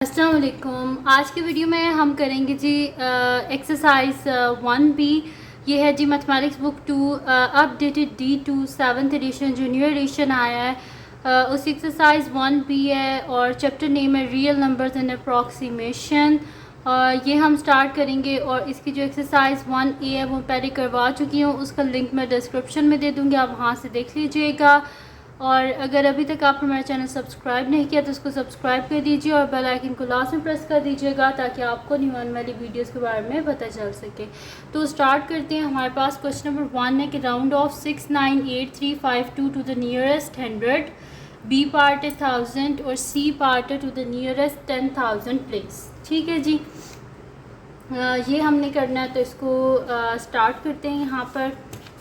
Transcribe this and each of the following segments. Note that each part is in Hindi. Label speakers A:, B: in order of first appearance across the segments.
A: अस्सलाम वालेकुम। आज की वीडियो में हम करेंगे जी एक्सरसाइज 1B। ये है जी mathematics book 2 updated D2 7th edition junior edition आया है। उस एक्सरसाइज 1B है और चैप्टर नेम है रियल नंबर्स एंड अप्रॉक्सीमेशन। ये हम स्टार्ट करेंगे और इसकी जो एक्सरसाइज 1A है वो पहले करवा चुकी हूँ, उसका लिंक मैं डिस्क्रिप्शन में दे दूँगी, आप वहाँ से देख लीजिएगा। और अगर अभी तक आपने हमारा चैनल सब्सक्राइब नहीं किया तो उसको सब्सक्राइब कर दीजिए और बेल आइकन को लास्ट में प्रेस कर दीजिएगा ताकि आपको न्यू आने वाली वीडियोस के बारे में पता चल सके। तो स्टार्ट करते हैं। हमारे पास क्वेश्चन नंबर 1 है कि round off 698352 to the nearest 100, B part है 1000 और सी पार्ट है टू द नियरेस्ट 10,000 प्लेस। ठीक है जी, ये हमने करना है तो इसको स्टार्ट करते हैं यहाँ पर।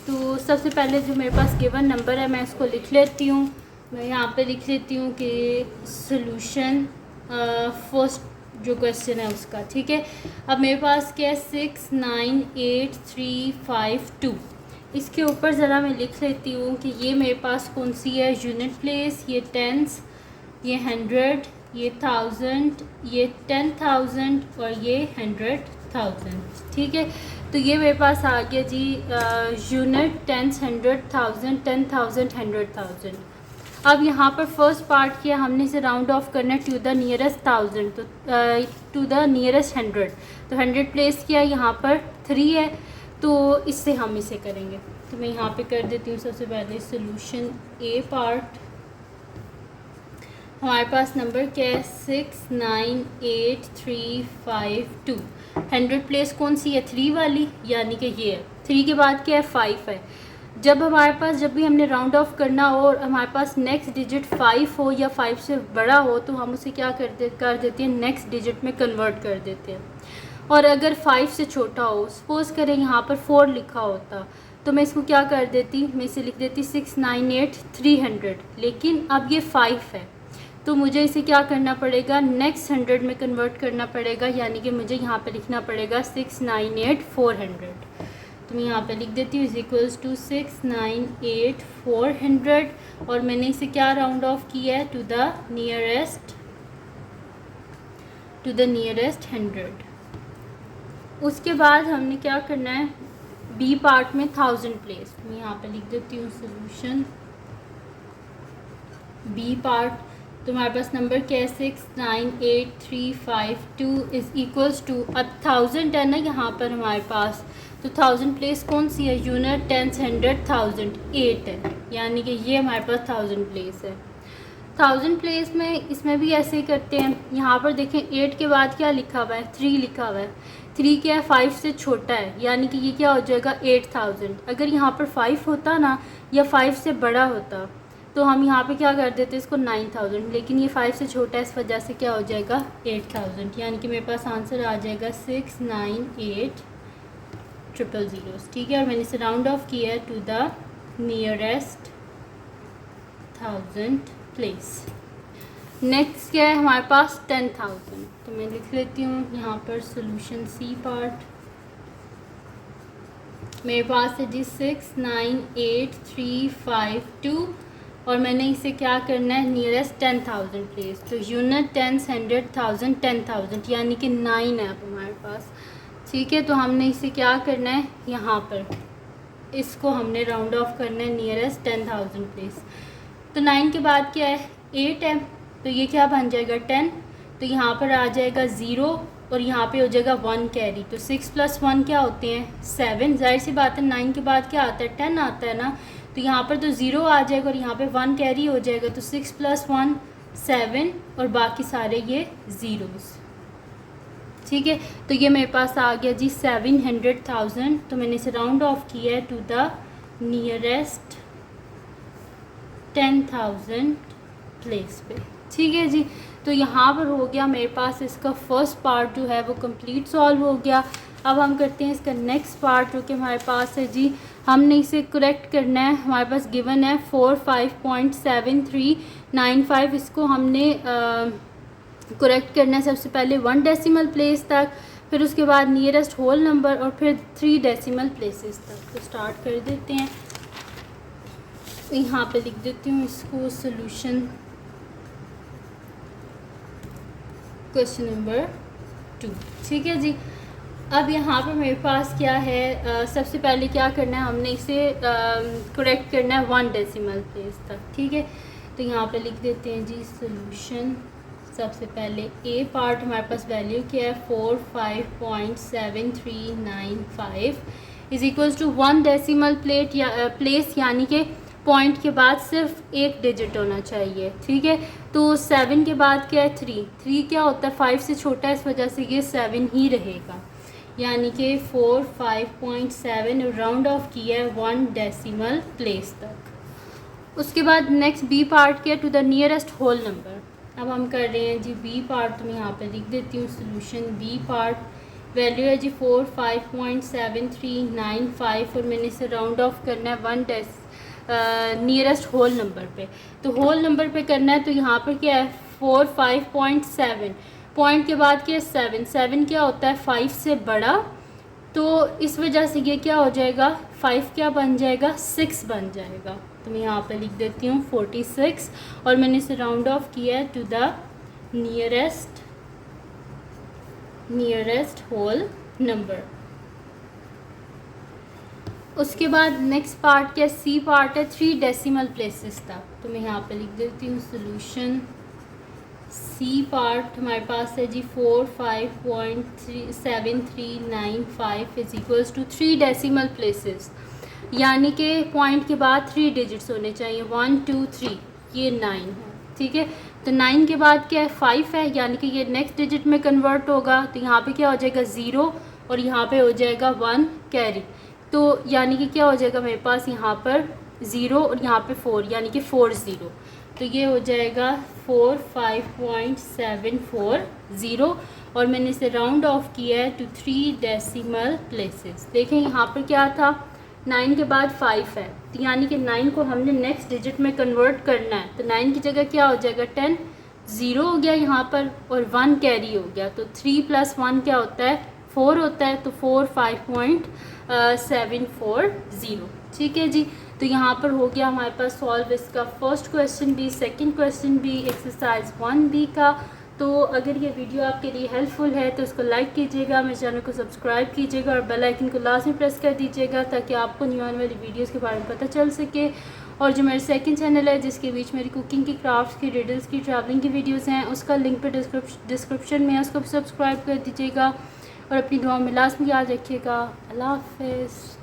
A: तो सबसे पहले जो मेरे पास गिवन नंबर है मैं इसको लिख लेती हूँ। मैं यहाँ पे लिख लेती हूँ कि सॉल्यूशन फर्स्ट जो क्वेश्चन है उसका। ठीक है, अब मेरे पास क्या है 698352। इसके ऊपर ज़रा मैं लिख लेती हूँ कि ये मेरे पास कौन सी है, यूनिट प्लेस, ये टेंस, ये 100, ये 1000, ये 10,000 और ये 100,000। ठीक है, तो ये मेरे पास आ गया जी यूनिट, टेंस, 100,000, 10,000, 100,000। अब यहाँ पर फर्स्ट पार्ट किया हमने इसे राउंड ऑफ करना है टू द नियरेस्ट 1000, तो टू द नियरेस्ट 100, तो 100 प्लेस किया, यहाँ पर 3 है तो इससे हम इसे करेंगे। तो मैं यहाँ पे कर देती हूँ सबसे पहले सोल्यूशन ए पार्ट। हमारे पास नंबर क्या है 698352। 100 प्लेस कौन सी है, 3 वाली, यानी कि ये है। 3 के बाद क्या है 5 है। जब हमारे पास जब भी हमने राउंड ऑफ करना हो और हमारे पास नेक्स्ट डिजिट 5 हो या 5 से बड़ा हो तो हम उसे क्या कर देते हैं, नेक्स्ट डिजिट में कन्वर्ट कर देते हैं। और अगर 5 से छोटा हो, सपोज़ करें यहाँ पर 4 लिखा होता तो मैं इसको क्या कर देती, मैं इसे लिख देती 698300, लेकिन अब ये 5 है तो मुझे इसे क्या करना पड़ेगा, नेक्स्ट 100 में कन्वर्ट करना पड़ेगा, यानी कि मुझे यहाँ पे लिखना पड़ेगा 698400। तो मैं यहाँ पे लिख देती हूँ इज इक्वल्स टू 698400 और मैंने इसे क्या राउंड ऑफ किया है टू द नियरेस्ट 100। उसके बाद हमने क्या करना है, बी पार्ट में 1000 प्लेस। मैं यहाँ पे लिख देती हूँ सोल्यूशन बी पार्ट। तो हमारे पास नंबर क्या है 698352 इज़ इक्वल्स टू, अब 1000 है ना यहाँ पर हमारे पास, तो 1000 प्लेस कौन सी है, यूनिट, टेंस, 100, 1000, 8 है, यानी कि ये हमारे पास 1000 प्लेस है। 1000 प्लेस में इसमें भी ऐसे ही करते हैं। यहाँ पर देखें 8 के बाद क्या लिखा हुआ है, 3 लिखा हुआ है। 3 क्या है, 5 से छोटा है, यानी कि ये क्या हो जाएगा 8000। अगर यहाँ पर 5 होता ना या 5 से बड़ा होता तो हम यहाँ पे क्या कर देते इसको 9000, लेकिन ये 5 से छोटा है, इस वजह से क्या हो जाएगा 8000, यानी कि मेरे पास आंसर आ जाएगा 698000। ठीक है, और मैंने इसे राउंड ऑफ किया है to the nearest 1000 place. Next क्या है हमारे पास 10,000, तो मैं लिख लेती हूँ यहाँ पर सोल्यूशन सी पार्ट। मेरे पास है जी 698352 और मैंने इसे क्या करना है, नियरेस्ट 10,000 प्लेस, तो यूनिट, टेंस, 100, 1000, 10,000, यानी कि 9 है अब हमारे पास। ठीक है, तो हमने इसे क्या करना है, यहाँ पर इसको हमने राउंड ऑफ करना है नियरेस्ट 10,000 प्लेस। तो 9 के बाद क्या है 8 है, तो ये क्या बन जाएगा 10, तो यहाँ पर आ जाएगा 0 और यहाँ पे हो जाएगा 1 कैरी, तो 6 + 1 क्या होते हैं 7। जाहिर सी बात है 9 के बाद क्या आता है 10 आता है ना, तो यहाँ पर तो 0 आ जाएगा और यहाँ पे 1 कैरी हो जाएगा, तो 6 + 1 7 और बाकी सारे ये ज़ीरोज़। ठीक है, तो ये मेरे पास आ गया जी 700,000। तो मैंने इसे राउंड ऑफ किया है टू द नियरेस्ट 10,000 प्लेस पे। ठीक है जी, तो यहाँ पर हो गया मेरे पास इसका फर्स्ट पार्ट जो है वो कंप्लीट सॉल्व हो गया। अब हम करते हैं इसका नेक्स्ट पार्ट जो कि हमारे पास है जी, हमने इसे करेक्ट करना है। हमारे पास गिवन है 45.7395, इसको हमने करेक्ट करना है सबसे पहले 1 डेसिमल प्लेस तक, फिर उसके बाद नियरेस्ट होल नंबर और फिर 3 डेसिमल प्लेसेस तक। तो स्टार्ट कर देते हैं। यहाँ पे लिख देती हूँ इसको सोल्यूशन क्वेश्चन नंबर 2। ठीक है जी। अब यहाँ पर मेरे पास क्या है, सबसे पहले क्या करना है, हमने इसे करेक्ट करना है 1 डेसिमल प्लेस तक। ठीक है, तो यहाँ पे लिख देते हैं जी सोल्यूशन। सबसे पहले ए पार्ट हमारे पास वैल्यू क्या है 45.7395 is equals to 1 decimal place, यानी कि पॉइंट के बाद सिर्फ एक डिजिट होना चाहिए। ठीक है, तो 7 के बाद क्या है 3 क्या होता है 5 से छोटा है, इस वजह से ये 7 ही रहेगा, यानी कि 45.7 राउंड ऑफ किया है 1 डेसिमल प्लेस तक। उसके बाद नेक्स्ट बी पार्ट क्या है, to the nearest whole number. अब हम कर रहे हैं जी बी पार्ट, तो मैं यहाँ पे लिख देती हूँ सोल्यूशन। बी पार्ट वैल्यू है जी 45.7395 और मैंने इसे राउंड ऑफ करना है 1 नियरेस्ट होल नंबर पे। तो होल नंबर पे करना है, तो यहाँ पर क्या है 45.7, पॉइंट के बाद क्या है 7 क्या होता है 5 से बड़ा, तो इस वजह से ये क्या हो जाएगा 5 क्या बन जाएगा 6 बन जाएगा। तो मैं यहाँ पे लिख देती हूँ 46 और मैंने इसे राउंड ऑफ किया है to the nearest whole number. उसके बाद नेक्स्ट पार्ट क्या सी पार्ट है 3 डेसिमल प्लेसेस तक। तो मैं यहाँ पे लिख देती हूँ सोल्यूशन। सी पार्ट हमारे पास है जी 45.7395 is equals to 3 decimal places, यानी कि पॉइंट के बाद 3 डिजिट्स होने चाहिए 1 2 3, ये 9 है। ठीक है, तो 9 के बाद क्या है 5 है, यानी कि ये नेक्स्ट डिजिट में कन्वर्ट होगा, तो यहाँ पे क्या हो जाएगा 0 और यहाँ पे हो जाएगा 1 कैरी, तो यानी कि क्या हो जाएगा मेरे पास यहाँ पर 0 और यहाँ पे 4, यानी कि 40, तो ये हो जाएगा 45.740 और मैंने इसे राउंड ऑफ किया है टू 3 डेसिमल प्लेसेस। देखें यहाँ पर क्या था 9 के बाद 5 है, तो यानी कि 9 को हमने नेक्स्ट डिजिट में कन्वर्ट करना है, तो 9 की जगह क्या हो जाएगा 10, 0 हो गया यहाँ पर और 1 कैरी हो गया, तो 3 + 1 क्या होता है 4 होता है, तो 45.740। ठीक है जी, तो यहाँ पर हो गया हमारे पास सॉल्व इसका फर्स्ट क्वेश्चन भी, सेकंड क्वेश्चन भी, एक्सरसाइज 1B का। तो अगर ये वीडियो आपके लिए हेल्पफुल है तो इसको लाइक कीजिएगा, मेरे चैनल को सब्सक्राइब कीजिएगा और बेल आइकन को लाजमी प्रेस कर दीजिएगा ताकि आपको न्यू आने वाली वीडियोज़ के बारे में पता चल सके। और जो मेरा सेकंड चैनल है जिसके बीच मेरी कुकिंग की, क्राफ्ट्स की, रिडल्स की, ट्रैवलिंग की वीडियोज़ हैं, उसका लिंक पर डिस्क्रिप्शन में है, उसको भी सब्सक्राइब कर दीजिएगा और अपनी दुआ में लाजमी याद रखिएगा। अल्लाह हाफ़िज़।